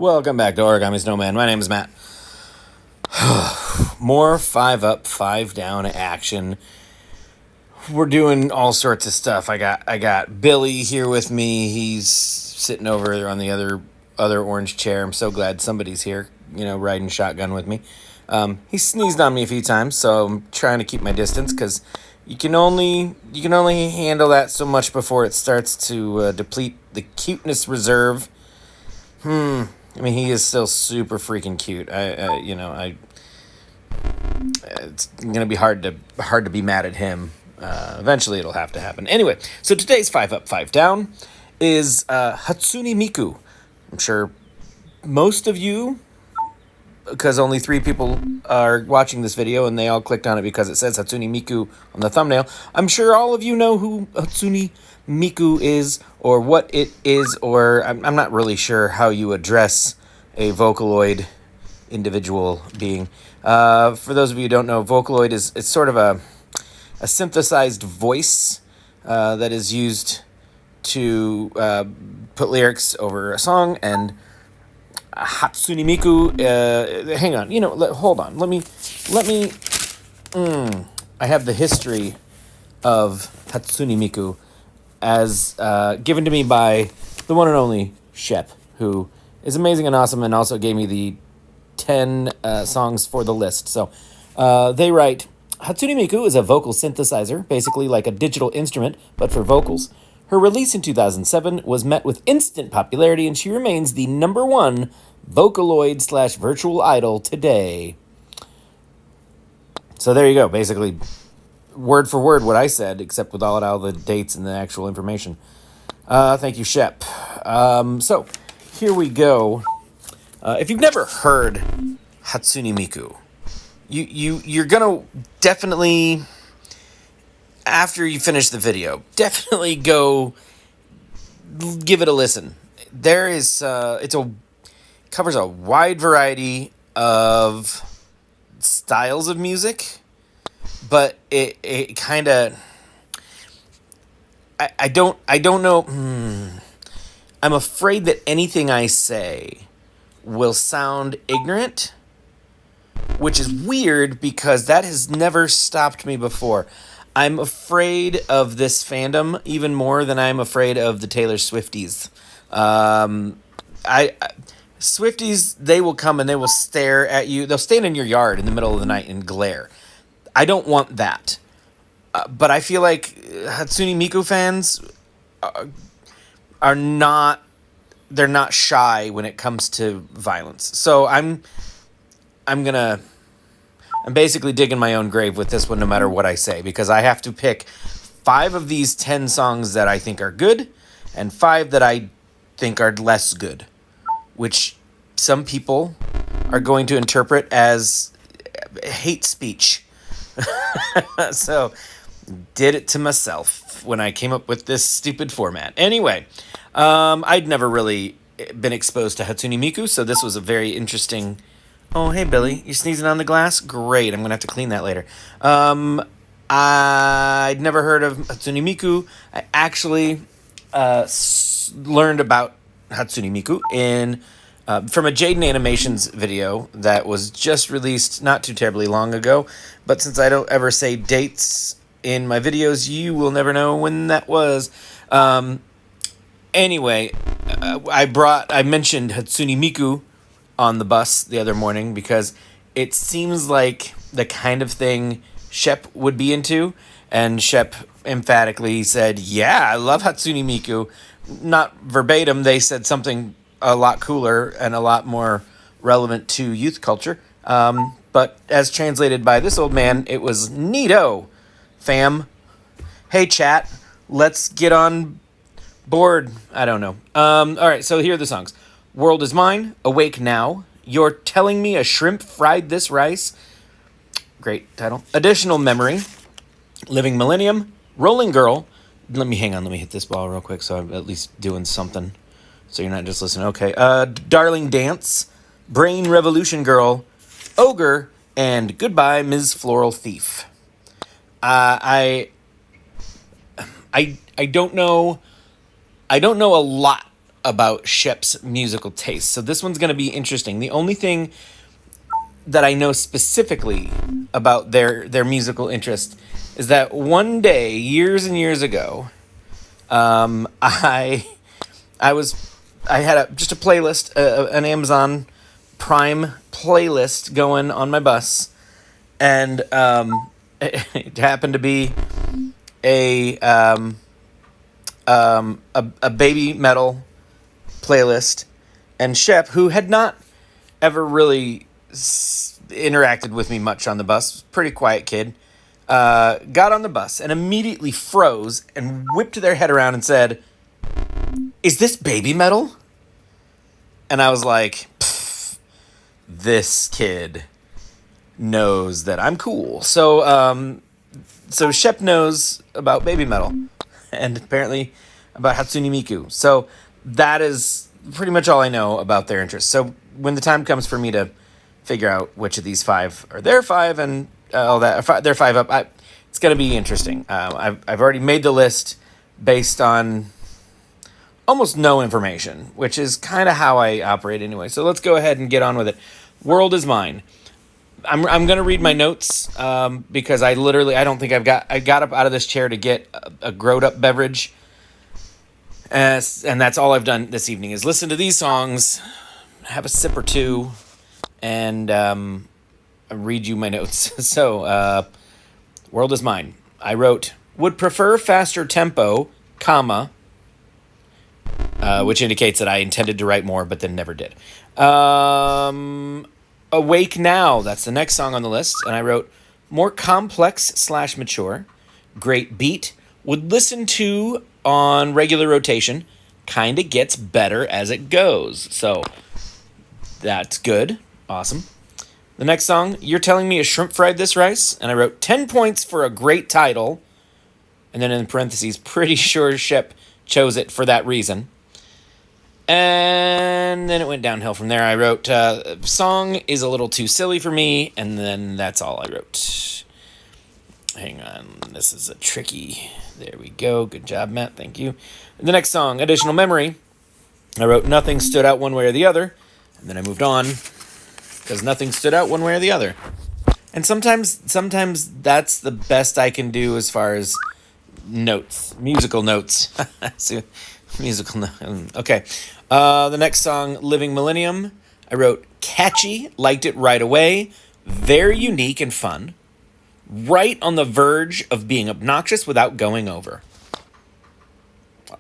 Welcome back to Origami Snowman. My name is Matt. More 5 up, 5 down action. We're doing all sorts of stuff. I got Billy here with me. He's sitting over there on the other orange chair. I'm so glad somebody's here, riding shotgun with me. He sneezed on me a few times, so I'm trying to keep my distance because you can only handle that so much before it starts to deplete the cuteness reserve. I mean, he is still super freaking cute. It's gonna be hard to be mad at him. Eventually, it'll have to happen. Anyway, so today's 5 up, 5 down is Hatsune Miku. I'm sure most of you, because only 3 people are watching this video and they all clicked on it because it says Hatsune Miku on the thumbnail. I'm sure all of you know who Hatsune Miku is or what it is, or I'm not really sure how you address a Vocaloid individual being. For those of you who don't know, Vocaloid it's sort of a synthesized voice that is used to put lyrics over a song. And Hatsune Miku, hang on, hold on. Let me. I have the history of Hatsune Miku as given to me by the one and only Shep, who is amazing and awesome, and also gave me the 10 songs for the list. So they write, Hatsune Miku is a vocal synthesizer, basically like a digital instrument, but for vocals. Her release in 2007 was met with instant popularity, and she remains the #1 Vocaloid / virtual idol today. So there you go, basically word for word what I said, except with all the dates and the actual information. Thank you, Shep. So here we go. If you've never heard Hatsune Miku, you're gonna definitely, after you finish the video, definitely go give it a listen. There is covers a wide variety of styles of music, but it kind of I don't know. I'm afraid that anything I say will sound ignorant, which is weird because that has never stopped me before. I'm afraid of this fandom even more than I'm afraid of the Taylor Swifties. Swifties, they will come and they will stare at you. They'll stand in your yard in the middle of the night and glare. I don't want that. But I feel like Hatsune Miku fans are not, they're not shy when it comes to violence. So I'm basically digging my own grave with this one no matter what I say, because I have to pick 5 of these 10 songs that I think are good and 5 that I think are less good, which some people are going to interpret as hate speech. So did it to myself when I came up with this stupid format. Anyway, I'd never really been exposed to Hatsune Miku, so this was a very interesting. Oh, hey, Billy, you're sneezing on the glass? Great, I'm going to have to clean that later. I'd never heard of Hatsune Miku. I actually learned about Hatsune Miku from a Jaden Animations video that was just released not too terribly long ago. But since I don't ever say dates in my videos, you will never know when that was. Anyway, I mentioned Hatsune Miku on the bus the other morning because it seems like the kind of thing Shep would be into, and Shep emphatically said, yeah, I love Hatsune Miku. Not verbatim, they said something a lot cooler and a lot more relevant to youth culture, but as translated by this old man, it was neato, fam. Hey chat, let's get on board. I don't know. Alright, so here are the songs. World is Mine, Awake Now, You're Telling Me a Shrimp Fried This Rice. Great title. Additional Memory, Living Millennium, Rolling Girl. Let me hit this ball real quick so I'm at least doing something. So you're not just listening. Okay. Darling Dance, Brain Revolution Girl, Ogre, and Goodbye, Ms. Floral Thief. I don't know a lot about Shep's musical taste. So this one's going to be interesting. The only thing that I know specifically about their musical interest is that one day, years and years ago, I had just a playlist, an Amazon Prime playlist going on my bus, and it happened to be a baby metal playlist, and Shep, who had not ever really interacted with me much on the bus, pretty quiet kid, got on the bus and immediately froze and whipped their head around and said, "Is this baby metal?" And I was like, this kid knows that I'm cool. So Shep knows about baby metal, and apparently about Hatsune Miku. So that is pretty much all I know about their interests. So when the time comes for me to figure out which of these 5 are their 5 and all that, they're 5 up, it's going to be interesting. I've already made the list based on almost no information, which is kind of how I operate anyway. So let's go ahead and get on with it. World is Mine. I'm going to read my notes because I don't think I got up out of this chair to get a growed up beverage. And that's all I've done this evening is listen to these songs, have a sip or two, and read you my notes. So, World is Mine. I wrote, would prefer faster tempo, comma, which indicates that I intended to write more, but then never did. Awake Now, that's the next song on the list, and I wrote, more complex / mature, great beat, would listen to on regular rotation, kinda gets better as it goes. So, that's good. Awesome. The next song, You're Telling Me a Shrimp Fried This Rice, and I wrote 10 points for a great title, and then in parentheses, pretty sure Shep chose it for that reason. And then it went downhill from there. I wrote, song is a little too silly for me, and then that's all I wrote. Hang on, this is a tricky... There we go. Good job, Matt. Thank you. The next song, Additional Memory. I wrote, nothing stood out one way or the other, and then I moved on, because nothing stood out one way or the other. And sometimes that's the best I can do as far as notes, musical notes. Musical notes. Okay. The next song, Living Millennium. I wrote, catchy, liked it right away, very unique and fun, right on the verge of being obnoxious without going over.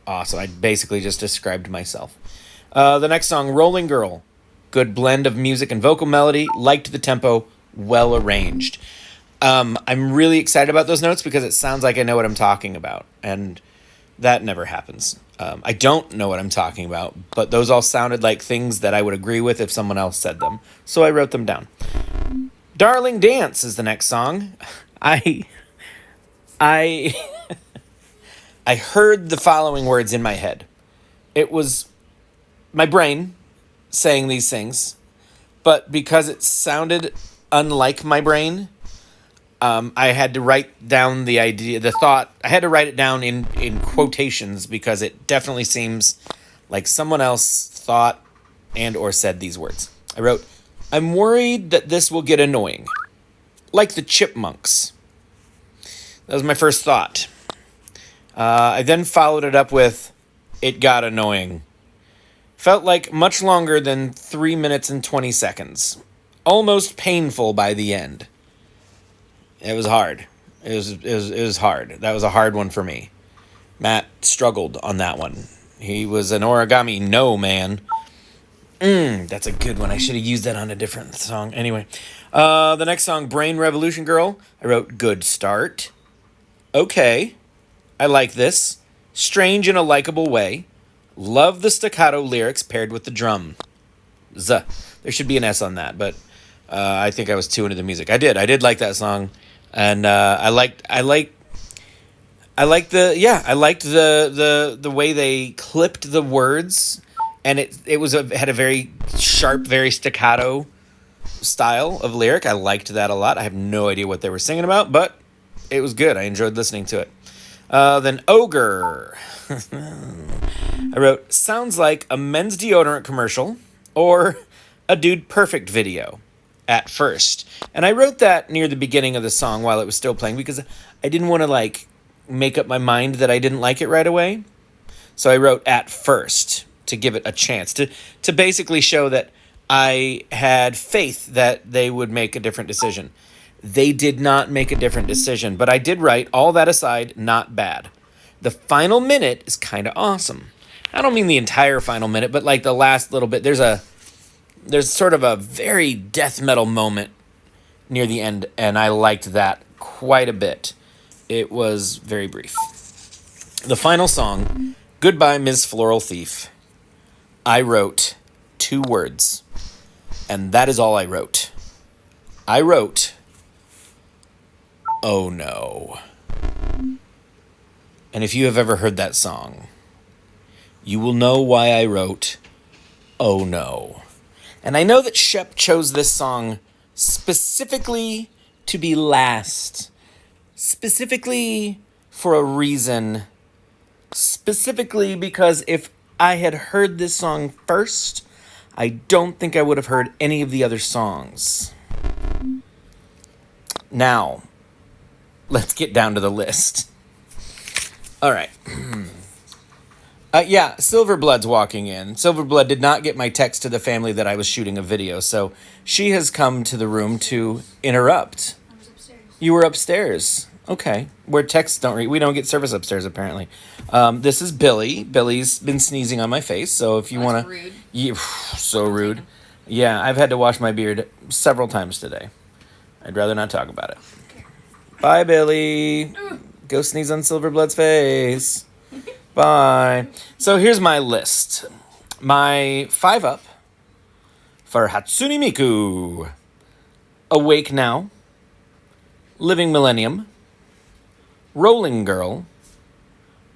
Awesome. I basically just described myself. The next song, Rolling Girl. Good blend of music and vocal melody, liked the tempo, well arranged. I'm really excited about those notes because it sounds like I know what I'm talking about, and that never happens. I don't know what I'm talking about, but those all sounded like things that I would agree with if someone else said them, so I wrote them down. Darling Dance is the next song. I heard the following words in my head. It was my brain saying these things, but because it sounded unlike my brain, I had to write down the thought. I had to write it down in quotations because it definitely seems like someone else thought and or said these words. I wrote, I'm worried that this will get annoying. Like the Chipmunks. That was my first thought. I then followed it up with, it got annoying. Felt like much longer than 3 minutes and 20 seconds. Almost painful by the end. It was hard. It was hard. That was a hard one for me. Matt struggled on that one. He was an Origami no man. That's a good one. I should have used that on a different song. Anyway, the next song, Brain Revolution Girl. I wrote, good start. Okay. I like this. Strange in a likable way. Love the staccato lyrics paired with the drum. There should be an S on that, but I think I was too into the music. I did like that song, and I liked the way they clipped the words, and it had a very sharp, very staccato style of lyric. I liked that a lot. I have no idea what they were singing about, but it was good. I enjoyed listening to it. Then Ogre. I wrote, sounds like a men's deodorant commercial or a Dude Perfect video at first. And I wrote that near the beginning of the song while it was still playing because I didn't want to like make up my mind that I didn't like it right away. So I wrote at first to give it a chance, to basically show that I had faith that they would make a different decision. They did not make a different decision, but I did write, all that aside, not bad. The final minute is kind of awesome. I don't mean the entire final minute, but like the last little bit. There's sort of a very death metal moment near the end, and I liked that quite a bit. It was very brief. The final song, Goodbye, Ms. Floral Thief. I wrote 2 words, and that is all I wrote. I wrote, oh no. And if you have ever heard that song, you will know why I wrote, oh no. And I know that Shep chose this song specifically to be last. Specifically for a reason. Specifically because if I had heard this song first, I don't think I would have heard any of the other songs. Now, let's get down to the list. All right. Yeah, Silverblood's walking in. Silverblood did not get my text to the family that I was shooting a video, so she has come to the room to interrupt. I was upstairs. You were upstairs. Okay. Where texts don't read. We don't get service upstairs, apparently. This is Billy. Billy's been sneezing on my face, so if you want to... Rude. Yeah, so rude. Yeah, I've had to wash my beard several times today. I'd rather not talk about it. Okay. Bye, Billy. Go sneeze on Silverblood's face. Bye. So here's my list. My 5 up for Hatsune Miku. Awake Now. Living Millennium. Rolling Girl.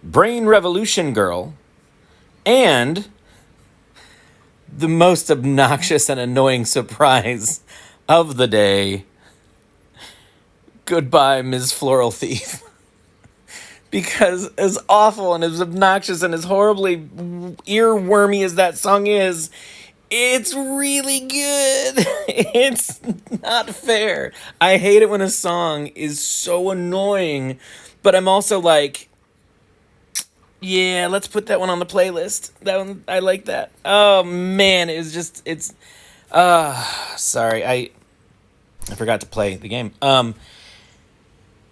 Brain Revolution Girl. And the most obnoxious and annoying surprise of the day. Goodbye, Ms. Floral Thief. Because as awful and as obnoxious and as horribly earwormy as that song is, it's really good. It's not fair. I hate it when a song is so annoying, but I'm also like, yeah, let's put that one on the playlist. That one, I like that. Oh man, sorry, I forgot to play the game.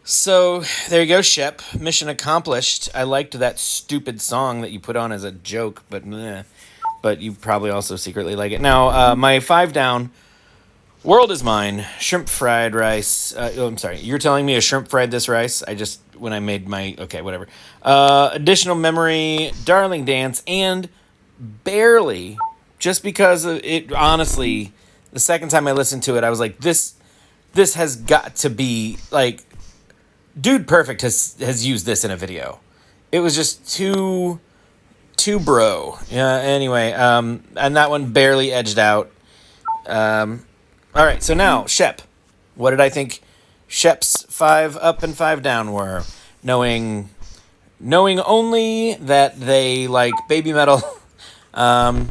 So, there you go, Shep. Mission accomplished. I liked that stupid song that you put on as a joke, but you probably also secretly like it. Now, my 5 down, World is Mine, shrimp fried rice. I'm sorry, you're telling me a shrimp fried this rice? When I made my, okay, whatever. Additional Memory, Darling Dance, and Barely, just because it, honestly, the second time I listened to it, I was like, this has got to be, like, Dude Perfect has used this in a video. It was just too bro. Yeah. Anyway, and that one barely edged out. All right. So now Shep, what did I think Shep's 5 up and 5 down were? Knowing only that they like baby metal. Here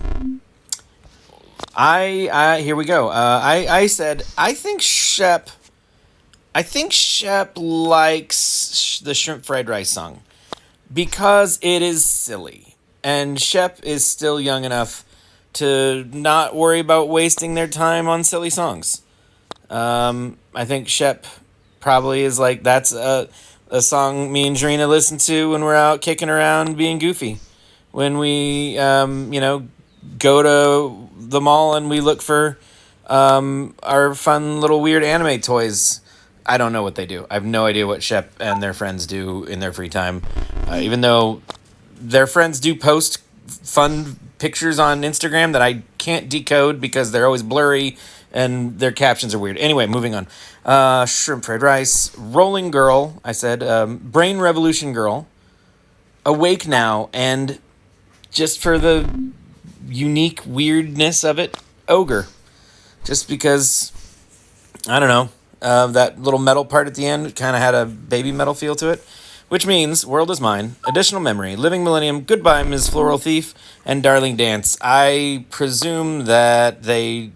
we go. I said I think Shep likes the shrimp fried rice song because it is silly. And Shep is still young enough to not worry about wasting their time on silly songs. I think Shep probably is like, that's a song me and Drina listen to when we're out kicking around being goofy. When we, go to the mall and we look for our fun little weird anime toys. I don't know what they do. I have no idea what Shep and their friends do in their free time. Even though their friends do post fun pictures on Instagram that I can't decode because they're always blurry and their captions are weird. Anyway, moving on. Shrimp fried rice. Rolling Girl, I said. Brain Revolution Girl. Awake Now. And just for the unique weirdness of it, Ogre. Just because, I don't know. That little metal part at the end kind of had a baby metal feel to it. which means World Is Mine, Additional Memory, Living Millennium, Goodbye, Ms. Floral Thief, and Darling Dance. I presume that they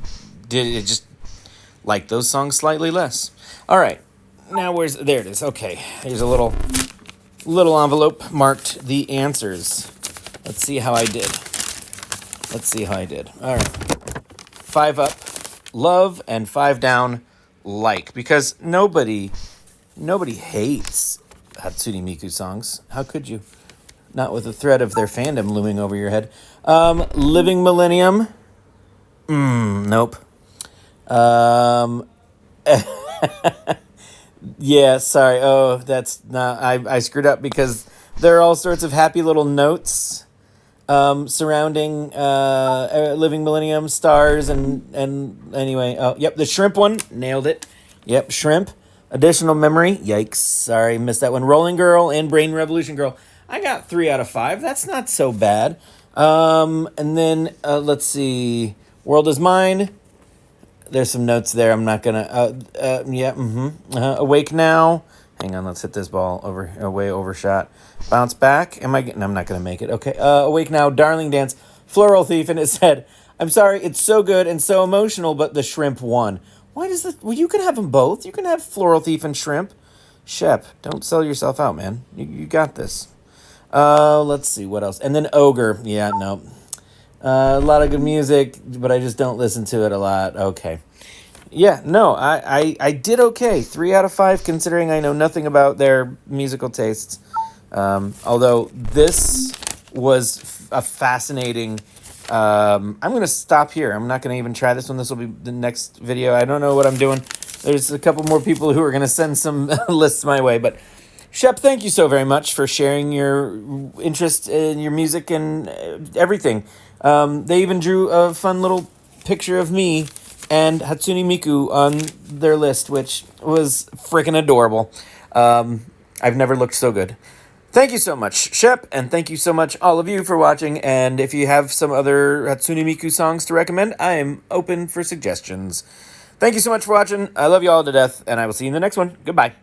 did just like those songs slightly less. All right, now there it is. Okay, here's a little envelope marked the answers. Let's see how I did. All right, 5 up, love, and 5 down, like, because nobody hates Hatsune Miku songs. How could you? Not with the threat of their fandom looming over your head. Living Millennium. Nope. Yeah, sorry. Oh, that's not. I screwed up because there are all sorts of happy little notes surrounding Living Millennium stars and anyway. Oh, yep, the shrimp one, nailed it. Yep, shrimp. Additional memory. Yikes. Sorry, missed that one. Rolling Girl and Brain Revolution Girl. I got 3 out of 5. That's not so bad. And then let's see. World Is Mine. There's some notes there. I'm not gonna. Awake Now. Hang on. Let's hit this ball way overshot. Bounce Back. Am I getting? I'm not gonna make it. Okay. Awake Now. Darling Dance. Floral Thief. And it said, "I'm sorry. It's so good and so emotional, but the shrimp won." Why does the? Well, you can have them both. You can have Floral Thief and Shrimp. Shep, don't sell yourself out, man. You got this. Let's see what else. And then Ogre. Yeah, no. A lot of good music, but I just don't listen to it a lot. Okay. Yeah, no, I did okay. 3 out of 5, considering I know nothing about their musical tastes. Although this was a fascinating. I'm going to stop here. I'm not going to even try this one. This will be the next video. I don't know what I'm doing. There's a couple more people who are going to send some lists my way. But, Shep, thank you so very much for sharing your interest in your music and everything. They even drew a fun little picture of me and Hatsune Miku on their list, which was freaking adorable. I've never looked so good. Thank you so much, Shep, and thank you so much, all of you, for watching. And if you have some other Hatsune Miku songs to recommend, I am open for suggestions. Thank you so much for watching. I love you all to death, and I will see you in the next one. Goodbye.